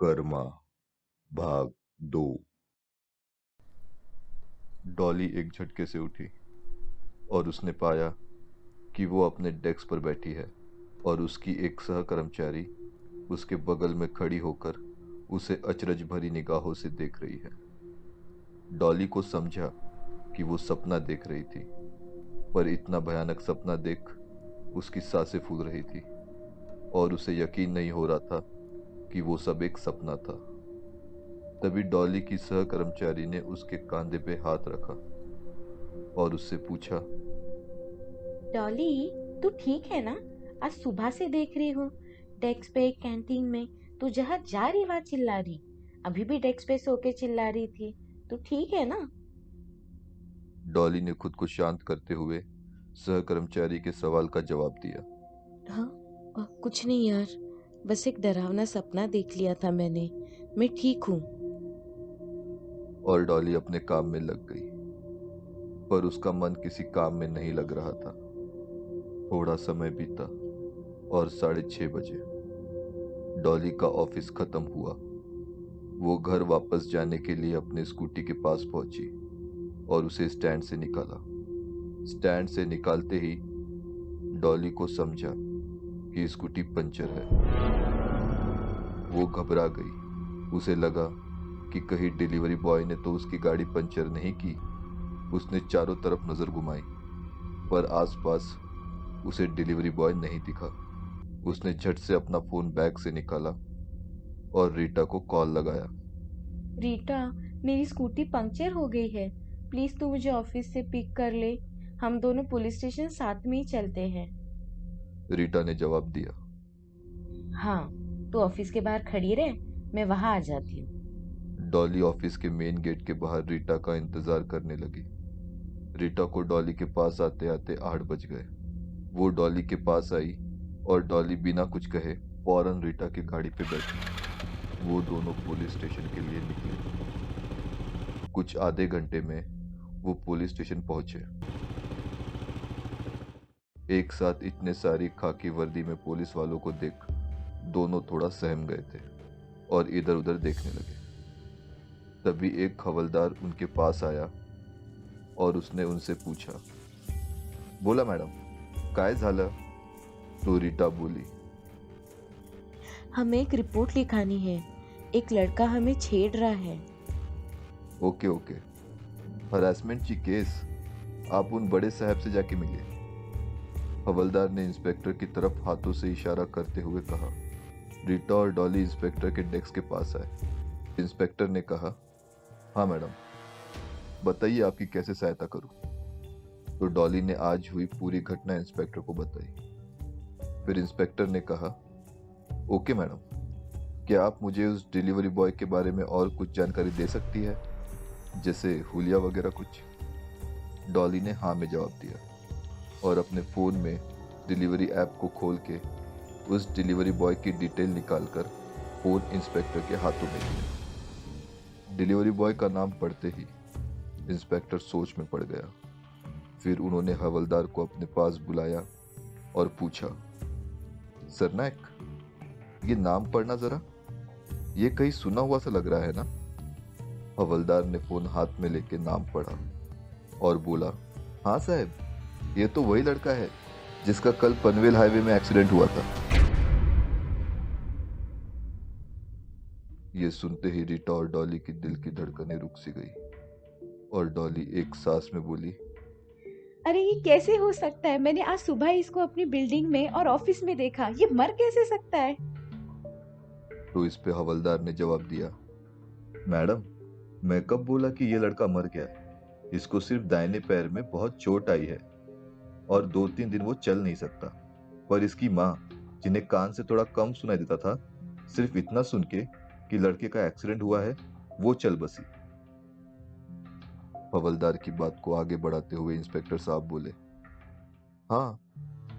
कर्मा भाग 2। डॉली एक झटके से उठी और उसने पाया कि वो अपने डेस्क पर बैठी है और उसकी एक सहकर्मचारी उसके बगल में खड़ी होकर उसे अचरज भरी निगाहों से देख रही है। डॉली को समझा कि वो सपना देख रही थी, पर इतना भयानक सपना देख उसकी सांसें फूल रही थी और उसे यकीन नहीं हो रहा था कि वो सब एक सपना था। तभी डॉली की सहकर्मचारी ने उसके कंधे पे हाथ रखा और उससे पूछा, डॉली, तू ठीक है ना? आज सुबह से देख रही हूँ डेस्क पे कैंटीन में तू जहाँ जा रही वहाँ चिल्ला रही। अभी भी डेस्क पे सो के चिल्ला रही थी। तू ठीक है ना? डॉली ने खुद को शांत करते हुए सहकर्मचारी के सवाल का जवाब दिया। हाँ, कुछ नहीं यार, बस एक डरावना सपना देख लिया था मैंने। मैं ठीक हूँ। और डॉली अपने काम में लग गई, पर उसका मन किसी काम में नहीं लग रहा था। थोड़ा समय बीता और 6:30 बजे डॉली का ऑफिस खत्म हुआ। वो घर वापस जाने के लिए अपने स्कूटी के पास पहुंची और उसे स्टैंड से निकाला। स्टैंड से निकालते ही डॉली को समझा कि स्कूटी पंचर है। वो घबरा गई। उसे लगा कि कहीं डिलीवरी बॉय ने तो उसकी गाड़ी पंचर नहीं की। उसने चारों तरफ नजर घुमाई, पर आसपास उसे डिलीवरी बॉय नहीं दिखा। उसने झट से अपना फोन बैग से निकाला और रीटा को कॉल लगाया। रीटा, मेरी स्कूटी पंक्चर हो गई है। प्लीज तू मुझे ऑफिस से पिक कर ले। हम दोनों पुलिस स्टेशन साथ में ही चलते हैं। रीटा ने जवाब दिया। हाँ, तू ऑफिस के बाहर खड़ी रह, मैं वहां आ जाती हूँ। डॉली ऑफिस के मेन गेट के बाहर रीटा का इंतजार करने लगी। रीटा को डॉली के पास आते आते 8 बज गए। वो डॉली के पास आई और डॉली बिना कुछ कहे फौरन रीटा की गाड़ी पे बैठी। वो दोनों पुलिस स्टेशन के लिए निकले। कुछ आधे घंटे में वो पुलिस स्टेशन पहुंचे। एक साथ इतने सारी खाकी वर्दी में पुलिस वालों को देख दोनों थोड़ा सहम गए थे और इधर उधर देखने लगे। तभी एक हवलदार उनके पास आया और उसने उनसे पूछा, बोला मैडम, काय झालं? तो रीटा बोली, हमें एक रिपोर्ट लिखानी है। एक लड़का हमें छेड़ रहा है। ओके ओके, हरासमेंट की केस, आप उन बड़े साहब से जाके मिलिए। हवलदार ने इंस्पेक्टर की तरफ हाथों से इशारा करते हुए कहा। रीटा और डॉली इंस्पेक्टर के डेस्क के पास आए। इंस्पेक्टर ने कहा, हाँ मैडम, बताइए आपकी कैसे सहायता करूं? तो डॉली ने आज हुई पूरी घटना इंस्पेक्टर को बताई। फिर इंस्पेक्टर ने कहा, ओके मैडम, क्या आप मुझे उस डिलीवरी बॉय के बारे में और कुछ जानकारी दे सकती है, जैसे हुलिया वगैरह कुछ? डॉली ने हाँ में जवाब दिया और अपने फ़ोन में डिलीवरी ऐप को खोल के उस डिलीवरी बॉय की डिटेल निकालकर फ़ोन इंस्पेक्टर के हाथों में दिया। डिलीवरी बॉय का नाम पढ़ते ही इंस्पेक्टर सोच में पड़ गया। फिर उन्होंने हवलदार को अपने पास बुलाया और पूछा, सरनायक, ये नाम पढ़ना जरा, ये कहीं सुना हुआ सा लग रहा है ना? हवलदार ने फोन हाथ में लेके नाम पढ़ा और बोला, हाँ साहब, ये तो वही लड़का है जिसका कल पनवेल हाईवे में एक्सीडेंट हुआ था। ये सुनते ही रीटा और डॉली की दिल की धड़कनें रुक सी गई और डॉली एक सांस में बोली, अरे ये कैसे हो सकता है? मैंने आज सुबह इसको अपनी बिल्डिंग में और ऑफिस में देखा। ये मर कैसे सकता है? तो इस पे हवलदार ने जवाब दिया, मैडम, मैं कब बोला कि ये लड़का मर गया? इसको सिर्फ दाहिने पैर में बहुत चोट आई है और 2-3 दिन वो चल नहीं सकता। पर इसकी माँ, जिन्हें कान से थोड़ा कम सुनाई देता था, सिर्फ इतना सुन के कि लड़के का एक्सीडेंट हुआ है, वो चल बसी। हवलदार की बात को आगे बढ़ाते हुए इंस्पेक्टर साहब बोले, हाँ,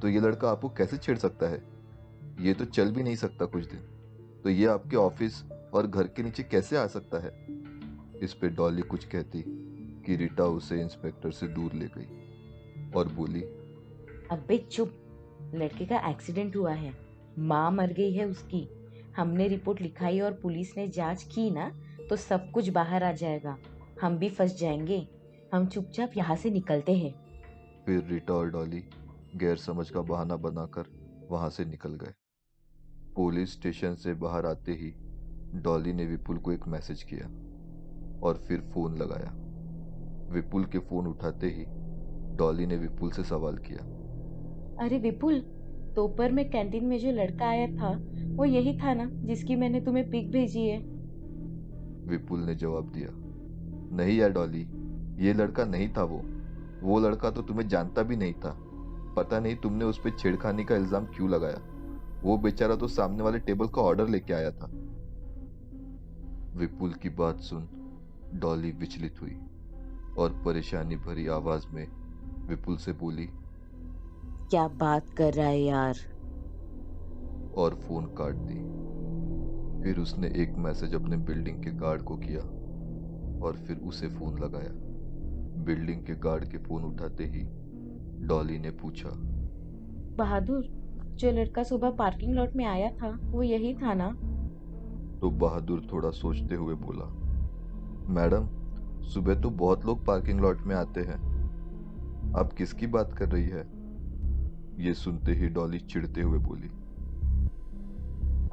तो ये लड़का आपको कैसे छेड़ सकता है? ये तो चल भी नहीं सकता कुछ दिन, तो ये आपके ऑफिस और घर के नीचे कैसे आ सकता है? इस पे डॉली कुछ कहती कि रीटा उसे इंस्पेक्टर से दूर ले गई और बोली, अबे चुप! लड़के का एक्सीडेंट हुआ है, माँ मर गई है उसकी। हमने रिपोर्ट लिखाई और पुलिस ने जांच की ना, तो सब कुछ बाहर आ जाएगा। हम भी फंस जाएंगे। हम चुपचाप यहाँ से निकलते हैं। फिर रीटा और डॉली गैर समझ का बहाना बनाकर वहां से निकल गए। पुलिस स्टेशन से बाहर आते ही डॉली ने विपुल को एक मैसेज किया और फिर फोन लगाया। विपुल के फोन उठाते ही डॉली ने विपुल से सवाल किया। अरे विपुल, दोपहर में कैंटीन में जो लड़का आया था, वो यही था ना जिसकी मैंने तुम्हें पिक भेजी है? विपुल ने जवाब दिया, नहीं यार डॉली, ये लड़का नहीं था वो लड़का तो तुम्हें जानता भी नहीं था। पता नहीं तुमने उस पर छेड़खानी का इल्जाम क्यों लगाया। वो बेचारा तो सामने वाले टेबल का ऑर्डर लेके आया था। विपुल की बात सुन डॉली विचलित हुई और परेशानी भरी आवाज में विपुल से बोली, क्या बात कर रहा है यार? और फोन काट दी। फिर उसने एक मैसेज अपने बिल्डिंग के गार्ड को किया और फिर उसे फोन लगाया। बिल्डिंग के गार्ड के फोन उठाते ही डॉली ने पूछा, बहादुर, जो लड़का सुबह पार्किंग लॉट में आया था, वो यही था ना? तो बहादुर थोड़ा सोचते हुए बोला, मैडम, सुबह तो बहुत लोग पार्किंग लॉट में आते हैं। आप किसकी बात कर रही है? ये सुनते ही डॉली चिढ़ते हुए बोली,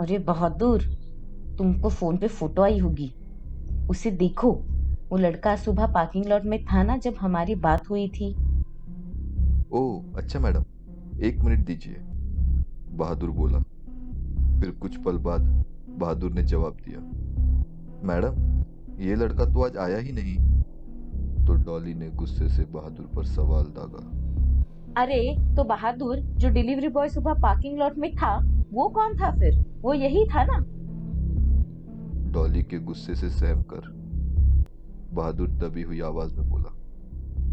अरे बहादुर, तुमको फोन पे फोटो आई होगी, उसे देखो। वो लड़का सुबह पार्किंग लॉट में था ना जब हमारी बात हुई थी। ओह अच्छा मैडम, 1 मिनट दीजिए, बहादुर बोला। फिर कुछ पल बाद बहादुर ने जवाब दिया, मैडम, ये लड़का तो आज आया ही नहीं। तो डॉली ने गुस्से से बहादुर पर सवाल दागा, अरे तो बहादुर, जो डिलीवरी बॉय सुबह पार्किंग लॉट में था, वो कौन था फिर? वो यही था ना? डॉली के गुस्से से सहम कर बहादुर दबी हुई आवाज में बोला,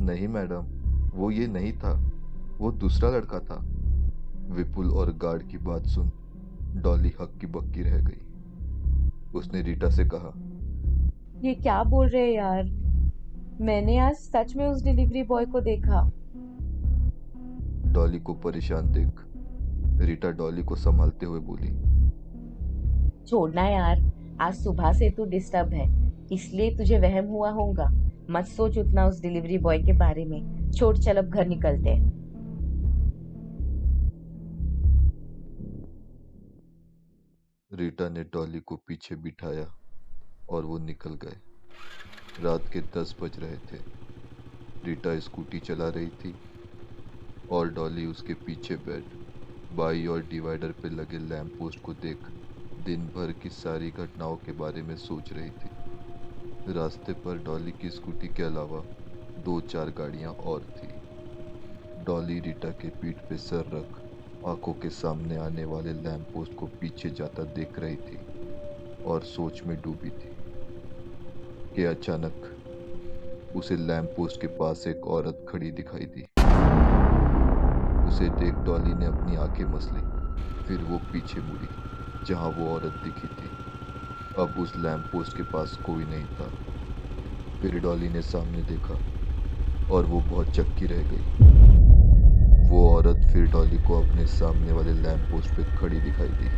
नहीं मैडम, वो ये नहीं था, वो दूसरा लड़का था। विपुल और गार्ड की बात सुन डॉली हक्की बक्की रह गई। उसने रीटा से कहा, ये क्या बोल रहे हैं यार? मैंने आज सच में उस डिलीवरी बॉय को देखा। डॉली को परेशान देख रीटा डॉली को संभालते हुए बोली, छोड़ना यार, आज सुबह से तू डिस्टर्ब है, इसलिए तुझे वहम हुआ होगा। मत सोच उतना उस डिलीवरी बॉय के बारे में। छोड़, चल अब घर निकलते हैं। रीटा ने डॉली को पीछे बिठाया और वो निकल गए। रात के 10 बज रहे थे। रीटा स्कूटी चला रही थी और डॉली उसके पीछे बैठ बाई और डिवाइडर पे लगे लैंप पोस्ट को देख दिन भर की सारी घटनाओं के बारे में सोच रही थी। रास्ते पर डॉली की स्कूटी के अलावा 2-4 गाड़ियां और थी। डॉली रीटा के पीठ पे सर रख आंखों के सामने आने वाले लैंप पोस्ट को पीछे जाता देख रही थी और सोच में डूबी थी कि अचानक उसे लैंप पोस्ट के पास एक औरत खड़ी दिखाई दी। उसे देख डॉली ने अपनी आंखें मसली। फिर वो पीछे मुड़ी जहां वो औरत दिखी थी। अब उस लैंप पोस्ट के पास कोई नहीं था। फिर डॉली ने सामने देखा और वो बहुत चक्की रह गई। वो औरत फिर डॉली को अपने सामने वाले लैंप पोस्ट पे खड़ी दिखाई दी।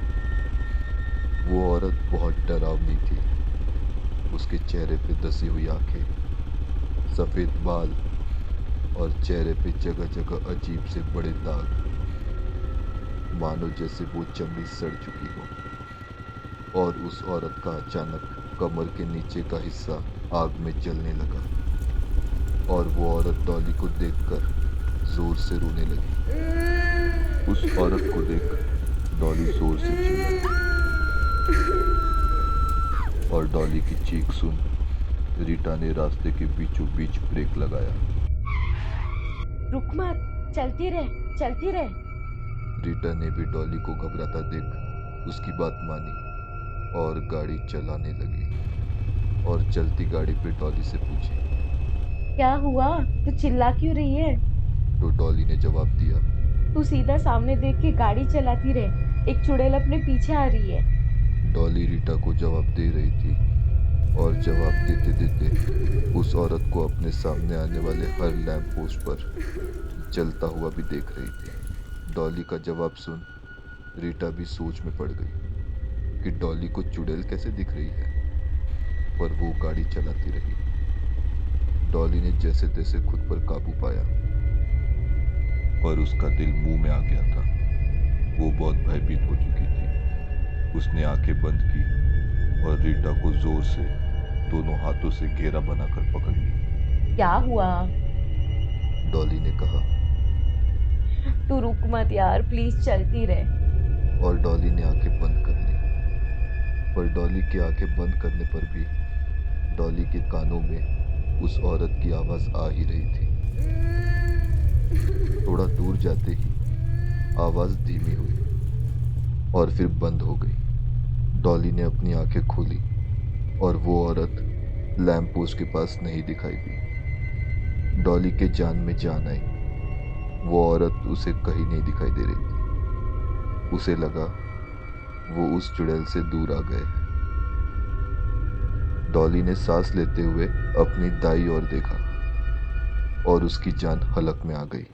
वो औरत बहुत डरावनी थी। उसके चेहरे पे धसी हुई आंखें, सफेद बाल और चेहरे पे जगह जगह अजीब से बड़े दाग, मानो जैसे वो चमड़ी सड़ चुकी हो। और उस औरत का अचानक कमर के नीचे का हिस्सा आग में जलने लगा और वो औरत डॉली को देखकर जोर से रोने लगी। उस औरत को देख डॉली जोर से चिल्लाई और डॉली की चीख सुन रीटा ने रास्ते के बीचों बीच ब्रेक लगाया। रुक मत, चलती रह, चलती रह। रीटा ने भी डॉली को घबराता देख उसकी बात मानी और गाड़ी चलाने लगी और चलती गाड़ी पे डॉली से पूछी, क्या हुआ? तू चिल्ला क्यों रही है? तो डॉली ने जवाब दिया, तू सीधा सामने देख के गाड़ी चलाती रहे, एक चुड़ैल अपने पीछे आ रही है। डॉली रीटा को जवाब दे रही थी और जवाब देते देते उस औरत को अपने सामने आने वाले हर लैंप पोस्ट पर जलता हुआ भी देख रही थी। डॉली का जवाब सुन रीटा भी सोच में पड़ गई। कि डॉली को चुड़ैल कैसे दिख रही है, पर वो गाड़ी चलाती रही। डॉली ने जैसे तैसे खुद पर काबू पाया, पर उसका दिल मुंह में आ गया था। वो बहुत भयभीत हो चुकी थी। उसने आंखें बंद की और रीटा को जोर से दोनों हाथों से घेरा बनाकर पकड़ ली। क्या हुआ? डॉली ने कहा। तू रुक मत यार, प्लीज चलती रहे। और डॉली ने आंखें बंद कर ली। पर डॉली की आंखें बंद करने पर भी डॉली के कानों में उस औरत की आवाज आ ही रही थी। थोड़ा दूर जाते ही आवाज धीमी हुई और फिर बंद हो गई। डॉली ने अपनी आंखें खोली और वो औरत लैंप पोस्ट के पास नहीं दिखाई दी। डॉली के जान में जान आई। वो औरत उसे कहीं नहीं दिखाई दे रही थी। उसे लगा वो उस चुड़ैल से दूर आ गए हैं। डॉली ने सांस लेते हुए अपनी दाई ओर देखा और उसकी जान हलक में आ गई।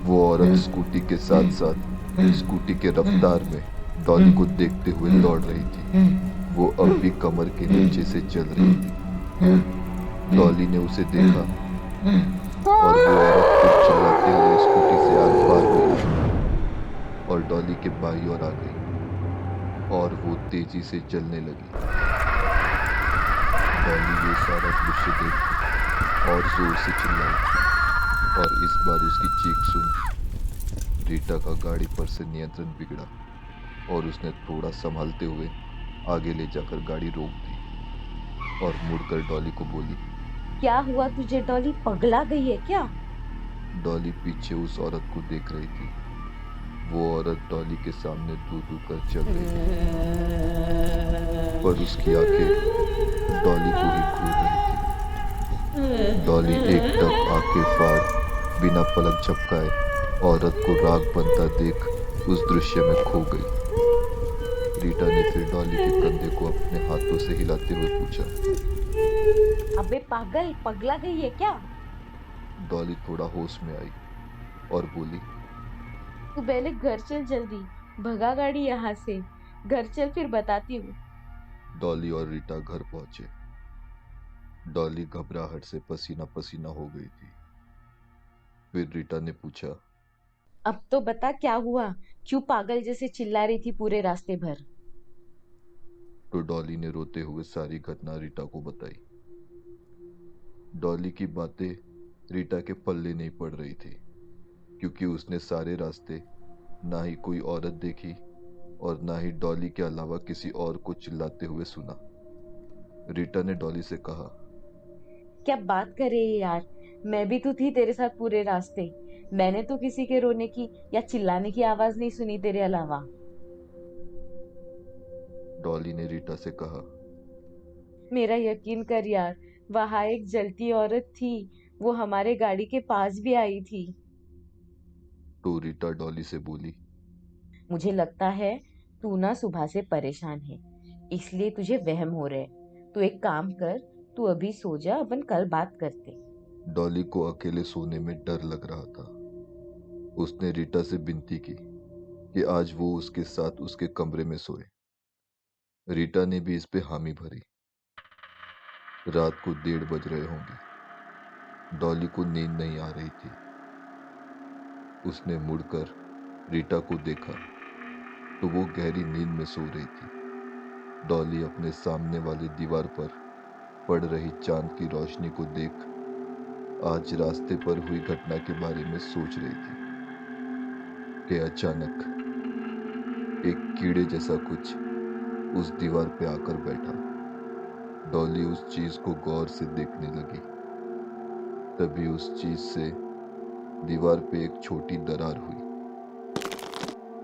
वो औरत स्कूटी के साथ साथ स्कूटी के रफ्तार में डॉली को देखते हुए दौड़ रही थी। वो अब भी कमर के नीचे से चल रही थी। डॉली ने उसे देखा और वो औरत फिर चिल्लाते हुए स्कूटी से आर पार हुई और डॉली के बाईं ओर आ गई और वो तेजी से चलने लगी। डॉली ये सारा दृश्य देख और जोर से चिल्लाई और इस बार उसकी चीख सुन रीटा का गाड़ी पर से नियंत्रण बिगड़ा और उसने थोड़ा संभालते हुए आगे ले जाकर गाड़ी रोक दी और मुड़कर डॉली को बोली। क्या हुआ तुझे डॉली, पगला गई है क्या? डॉली पीछे उस औरत को देख रही थी। वो औरत डॉली के सामने दूर दूर कर चल रही थी, पर उसकी आंखें डॉली को ही घूर रही थी। डॉली एकदम आंखें फाड़ बिना पलक झपकाए औरत को राग बनता देख उस दृश्य में खो गई। रीटा ने फिर डॉली के कंधे को अपने हाथों से हिलाते हुए पूछा। अबे पागल, पगला गई है क्या? डॉली थोड़ा होश में आई और बोली। तू पहले घर चल, जल्दी भगा गाड़ी यहाँ से। घर चल, फिर बताती हूँ। डॉली और रीटा घर पहुंचे। डॉली घबराहट से पसीना पसीना हो गई थी। फिर रीटा ने पूछा। अब तो बता क्या हुआ, क्यों पागल जैसे चिल्ला रही थी पूरे रास्ते भर? तो डॉली ने रोते हुए सारी घटना रीटा को बताई। डॉली की बातें रीटा के पल्ले नहीं पड़ रही थी, क्योंकि उसने सारे रास्ते ना ही कोई औरत देखी और ना ही डॉली के अलावा किसी और को चिल्लाते हुए सुना। रीटा ने डॉली से कहा। क्या बात कर रही है यार, मैं भी तो थी तेरे साथ पूरे रास्ते। मैंने तो किसी के रोने की या चिल्लाने की आवाज नहीं सुनी तेरे अलावा। डॉली ने रीटा से कहा। मेरा यकीन कर यार, वहां एक जलती औरत थी, वो हमारे गाड़ी के पास भी आई थी। तो रीटा डॉली से बोली। मुझे लगता है तू ना सुबह से परेशान है, इसलिए तुझे वहम हो रहे। तू एक काम कर, तू अभी सो जा, अपन कल बात करते। डॉली को अकेले सोने में डर लग रहा था। उसने रीटा से विनती की कि आज वो उसके साथ उसके कमरे में सोए। रीटा ने भी इस पे हामी भरी। रात को 1:30 बज रहे होंगे। डॉली को नींद नहीं आ रही थी। उसने मुड़कर रीटा को देखा तो वो गहरी नींद में सो रही थी। डॉली अपने सामने वाली दीवार पर पड़ रही चांद की रोशनी को देख आज रास्ते पर हुई घटना के बारे में सोच रही थी कि अचानक एक कीड़े जैसा कुछ उस दीवार पे आकर बैठा। डॉली उस चीज को गौर से देखने लगी। तभी उस चीज से दीवार पे एक छोटी दरार हुई।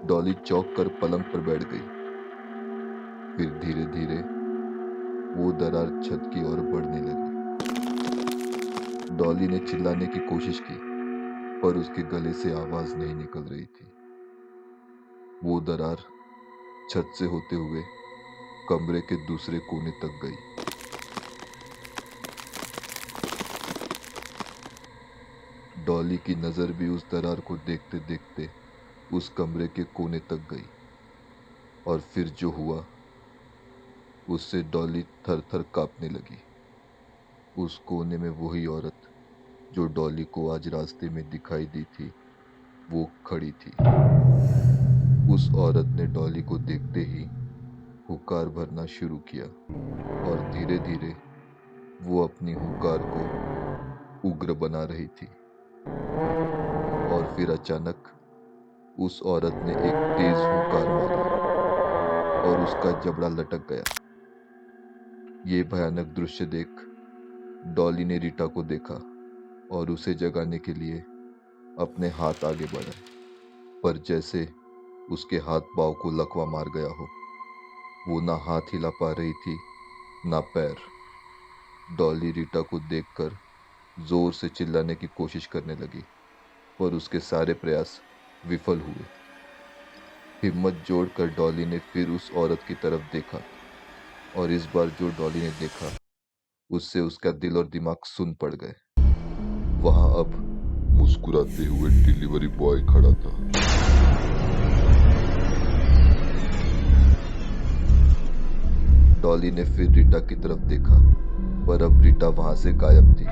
डॉली चौंक कर पलंग पर बैठ गई। फिर धीरे धीरे वो दरार छत की ओर बढ़ने लगी। डॉली ने चिल्लाने की कोशिश की, पर उसके गले से आवाज नहीं निकल रही थी। वो दरार छत से होते हुए कमरे के दूसरे कोने तक गई। डॉली की नज़र भी उस दरार को देखते देखते उस कमरे के कोने तक गई, और फिर जो हुआ उससे डॉली थर थर कांपने लगी। उस कोने में वही औरत जो डॉली को आज रास्ते में दिखाई दी थी, वो खड़ी थी। उस औरत ने डॉली को देखते ही हुकार भरना शुरू किया, और धीरे धीरे वो अपनी हुकार को उग्र बना रही थी। और फिर अचानक उस औरत ने एक तेज हुकार मारी और उसका जबड़ा लटक गया। ये भयानक दृश्य देख डॉली ने रीटा को देखा और उसे जगाने के लिए अपने हाथ आगे बढ़ाए, पर जैसे उसके हाथ पांव को लकवा मार गया हो। वो ना हाथ हिला पा रही थी ना पैर। डॉली रीटा को देखकर जोर से चिल्लाने की कोशिश करने लगी, पर उसके सारे प्रयास विफल हुए। हिम्मत जोड़कर डॉली ने फिर उस औरत की तरफ देखा, और इस बार जो डॉली ने देखा उससे उसका दिल और दिमाग सुन पड़ गए। वहां अब मुस्कुराते हुए डिलीवरी बॉय खड़ा था। डॉली ने फिर रीटा की तरफ देखा, पर अब रीटा वहां से गायब थी।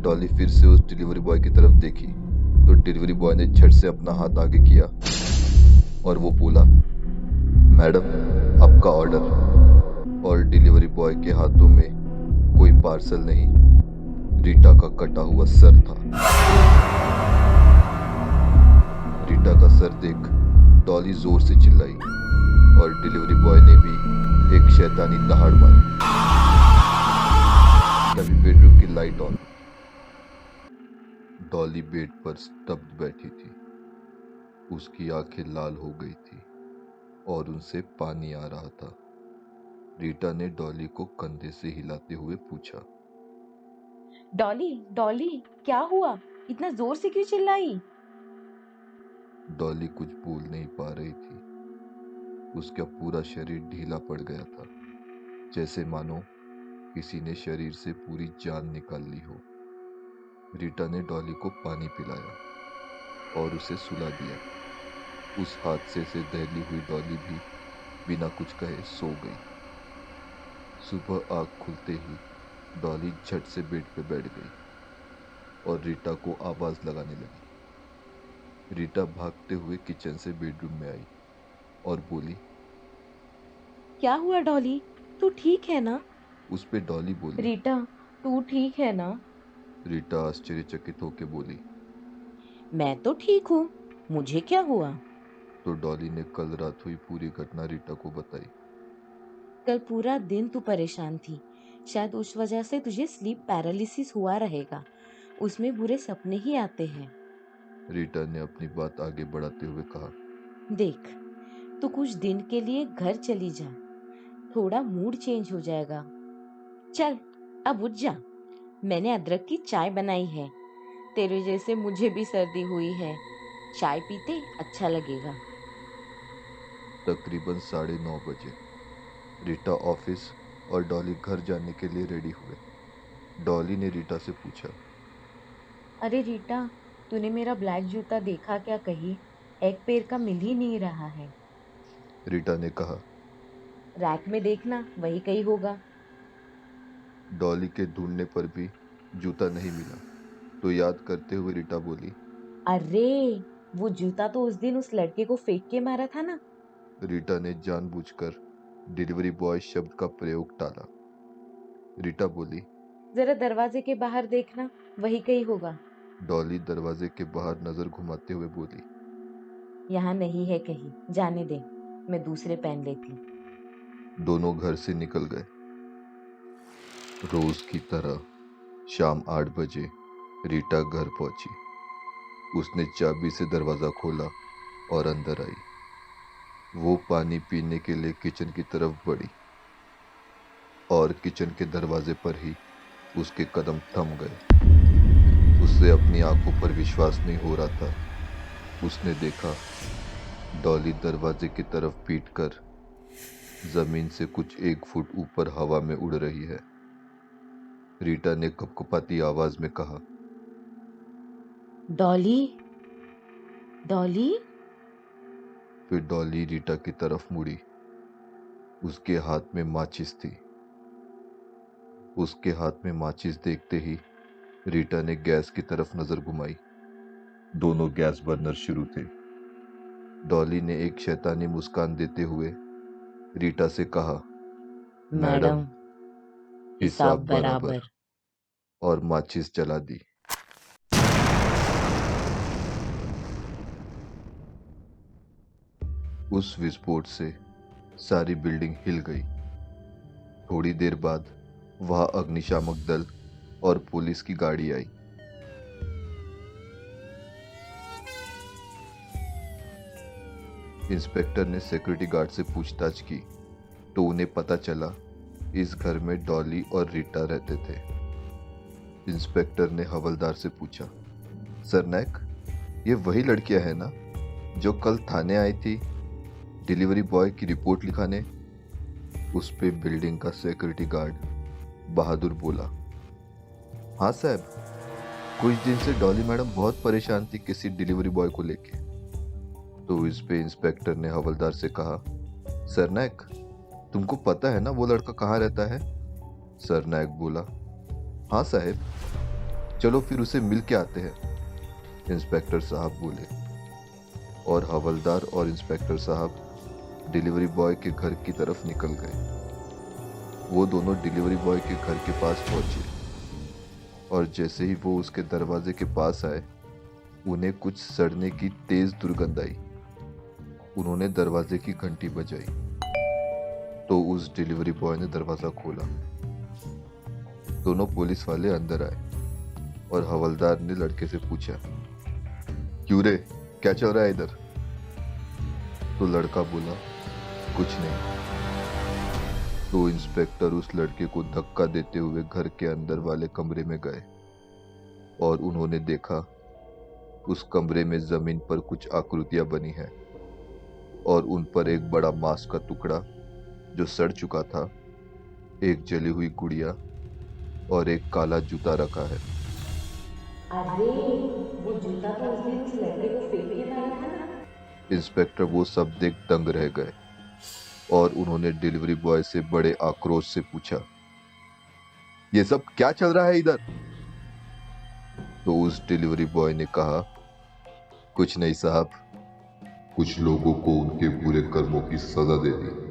डॉली फिर से उस डिलीवरी बॉय की तरफ देखी तो डिलीवरी बॉय ने झट से अपना हाथ आगे किया और वो बोला, मैडम, आपका ऑर्डर। और डिलीवरी बॉय के हाथों में कोई पार्सल नहीं, रीटा का कटा हुआ सर था। रीटा का सर देख डॉली जोर से चिल्लाई, और डिलीवरी बॉय ने भी एक शैतानी दहाड़ मारी। तभी बेडरूम की लाइट ऑन। डॉली बेड पर स्तब्ध बैठी थी। उसकी आंखें लाल हो गई थी और उनसे पानी आ रहा था। रीटा ने डॉली को कंधे से हिलाते हुए पूछा, डॉली, डॉली, क्या हुआ? इतना जोर से क्यों चिल्लाई? डॉली कुछ बोल नहीं पा रही थी। उसका पूरा शरीर ढीला पड़ गया था, जैसे मानो किसी ने शरीर से पूरी जान निकाल ली हो। रीटा ने डॉली को पानी पिलाया और उसे सुला दिया। उस हादसे से दहली हुई डॉली भी बिना कुछ कहे सो गई। सुबह आँख खुलते ही डॉली झट से बेड पे बैठ गई और रीटा को आवाज लगाने लगी। रीटा भागते हुए किचन से बेडरूम में आई और बोली, क्या हुआ डॉली? तू ठीक है ना? उस पे डॉली बोली। रीटा, तू ठीक है ना? रीटा आश्चर्यचकित होकर बोली। मैं तो ठीक हूँ, मुझे क्या हुआ? तो डॉली ने कल रात हुई पूरी घटना रीटा को बताई। कल पूरा दिन तू परेशान थी, शायद उस वजह से तुझे स्लीप पैरालिसिस हुआ रहेगा। उसमें बुरे सपने ही आते हैं। रीटा ने अपनी बात आगे बढ़ाते हुए कहा, देख, तू कुछ दिन के लिए घर चली जा, थोड़ा मूड चेंज हो जाएगा। चल, अब उठ जा। मैंने अदरक की चाय बनाई है। तेरे जैसे मुझे भी सर्दी हुई है। चाय पीते अच्छा लगेगा। तकरीबन 9:30 बजे रीटा ऑफिस और डॉली घर जाने के लिए रेडी हुए। डॉली ने रीटा से पूछा, अरे रीटा, तूने मेरा ब्लैक जूता देखा क्या कहीं? एक पैर का मिल ही नहीं रहा है। रीटा ने कहा। रैक में देखना, वही कहीं होगा। डॉली के ढूंढने पर भी जूता नहीं मिला, तो याद करते हुए रीटा बोली, अरे, वो जूता तो उस दिन उस लड़के को फेंक के मारा था ना। रीटा ने जानबूझकर डिलीवरी बॉय शब्द का प्रयोग टाला। रीटा बोली। जरा दरवाजे के बाहर देखना, वही कहीं होगा। डॉली दरवाजे के बाहर नजर घुमाते हुए बोली, यहाँ नहीं है कहीं, जाने दे, मैं दूसरे पहन लेती। दोनों घर से निकल गए। रोज की तरह शाम 8 बजे रीटा घर पहुंची। उसने चाबी से दरवाजा खोला और अंदर आई। वो पानी पीने के लिए किचन की तरफ बढ़ी, और किचन के दरवाजे पर ही उसके कदम थम गए। उसे अपनी आंखों पर विश्वास नहीं हो रहा था। उसने देखा डॉली दरवाजे की तरफ पीटकर जमीन से कुछ 1 फुट ऊपर हवा में उड़ रही है। रीटा ने कपकपाती आवाज में कहा। डॉली, डॉली। फिर डॉली रीटा की तरफ मुड़ी। उसके हाथ में माचिस थी। उसके हाथ में माचिस देखते ही रीटा ने गैस की तरफ नजर घुमाई। दोनों गैस बर्नर शुरू थे। डॉली ने एक शैतानी मुस्कान देते हुए रीटा से कहा, मैडम, मैडम, हिसाब हिसाब बराबर। बराबर। और माचिस जला दी। उस विस्फोट से सारी बिल्डिंग हिल गई। थोड़ी देर बाद वहां अग्निशामक दल और पुलिस की गाड़ी आई। इंस्पेक्टर ने सिक्योरिटी गार्ड से पूछताछ की तो उन्हें पता चला इस घर में डॉली और रीटा रहते थे। इंस्पेक्टर ने हवलदार से पूछा, सरनैक, ये वही लड़कियां हैं ना जो कल थाने आई थी डिलीवरी बॉय की रिपोर्ट लिखाने? उस पे बिल्डिंग का सिक्योरिटी गार्ड बहादुर बोला, हाँ साहब, कुछ दिन से डॉली मैडम बहुत परेशान थी किसी डिलीवरी बॉय को लेके। तो इस पे इंस्पेक्टर ने हवलदार से कहा, सरनैक, तुमको पता है ना वो लड़का कहाँ रहता है? सरनैक बोला, हाँ साहब, चलो फिर उसे मिल के आते हैं, इंस्पेक्टर साहब बोले। और हवलदार और इंस्पेक्टर साहब डिलीवरी बॉय के घर की तरफ निकल गए। वो दोनों डिलीवरी बॉय के घर के पास पहुंचे और जैसे ही वो उसके दरवाजे के पास आए उन्हें कुछ सड़ने की तेज दुर्गंध आई। उन्होंने दरवाजे की घंटी बजाई तो उस डिलीवरी बॉय ने दरवाजा खोला। दोनों पुलिस वाले अंदर आए और हवलदार ने लड़के से पूछा, क्यों रे, क्या चल रहा है इधर? तो लड़का बोला, कुछ नहीं। तो इंस्पेक्टर उस लड़के को धक्का देते हुए घर के अंदर वाले कमरे में गए और उन्होंने देखा उस कमरे में जमीन पर कुछ आकृतियां बनी हैं और उन पर एक बड़ा मांस का टुकड़ा जो सड़ चुका था, एक जली हुई गुड़िया और एक काला जूता रखा है। अरे, वो जूता तो उस दिन उस लड़के को फेंक के मारा था ना। इंस्पेक्टर वो सब देख दंग रह गए और उन्होंने डिलीवरी बॉय से बड़े आक्रोश से पूछा, ये सब क्या चल रहा है इधर? तो उस डिलीवरी बॉय ने कहा, कुछ नहीं साहब, कुछ लोगों को उनके बुरे कर्मों की सजा दे दी।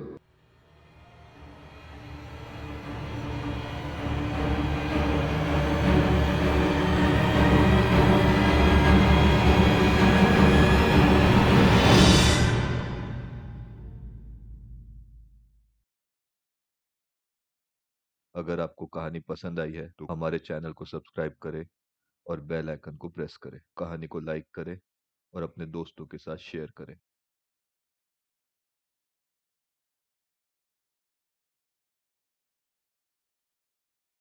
अगर आपको कहानी पसंद आई है तो हमारे चैनल को सब्सक्राइब करें और बेल आइकन को प्रेस करें। कहानी को लाइक करें और अपने दोस्तों के साथ शेयर करें।